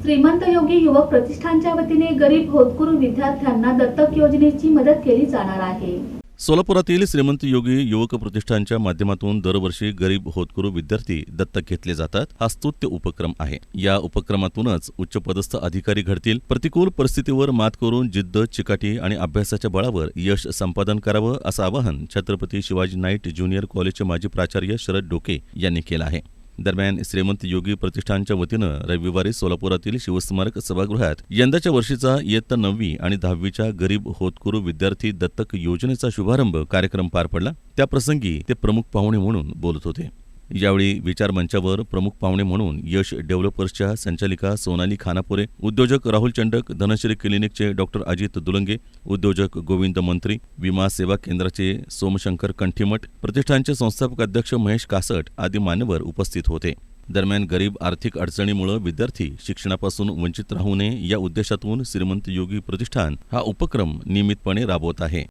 श्रीमंत योगी युवक प्रतिष्ठानच्या वतीने गरीब होतकरू विद्यार्थ्यांना दत्तक योजनेची मदत केली जाणार आहे। सोलापुरातील श्रीमंत योगी युवक प्रतिष्ठानच्या माध्यमातून दरवर्षी गरीब होतकरू विद्यार्थी दत्तक घेतले जातात। हा स्तुत्य उपक्रम आहे। या उपक्रमातूनच उच्चपदस्थ अधिकारी घडतील। प्रतिकूल परिस्थितीवर मात करून जिद्द, चिकाटी आणि अभ्यासाच्या बळावर यश संपादन करावं असं आवाहन छत्रपती शिवाजी नाईट ज्युनियर कॉलेजचे माजी प्राचार्य शरद डोके यांनी केलं आहे। दरम्यान श्रीमंत योगी प्रतिष्ठानच्या वतीनं रविवारी सोलापुरातील शिवस्मारक सभागृहात यंदाच्या वर्षीचा इयत्ता 9वी आणि 10वीच्या गरीब होतकरू विद्यार्थी दत्तक योजनेचा शुभारंभ कार्यक्रम पार पडला। त्याप्रसंगी ते प्रमुख पाहुणे म्हणून बोलत होते। यावेळी विचारमंचावर प्रमुख पाहुणे म्हणून यश डेव्हलपर्सच्या संचालिका सोनाली खानापुरे, उद्योजक राहुल चंडक, धनश्री क्लिनिकचे डॉक्टर अजित दुलंगे, उद्योजक गोविंद मंत्री, विमा सेवा केंद्राचे सोमशंकर कंठीमठ, प्रतिष्ठानचे संस्थापक अध्यक्ष महेश कासट आदी मान्यवर उपस्थित होते। दरम्यान गरीब आर्थिक अडचणीमुळे विद्यार्थी शिक्षणापासून वंचित राहू नये या उद्देशातून श्रीमंत योगी प्रतिष्ठान हा उपक्रम नियमितपणे राबवत आहे।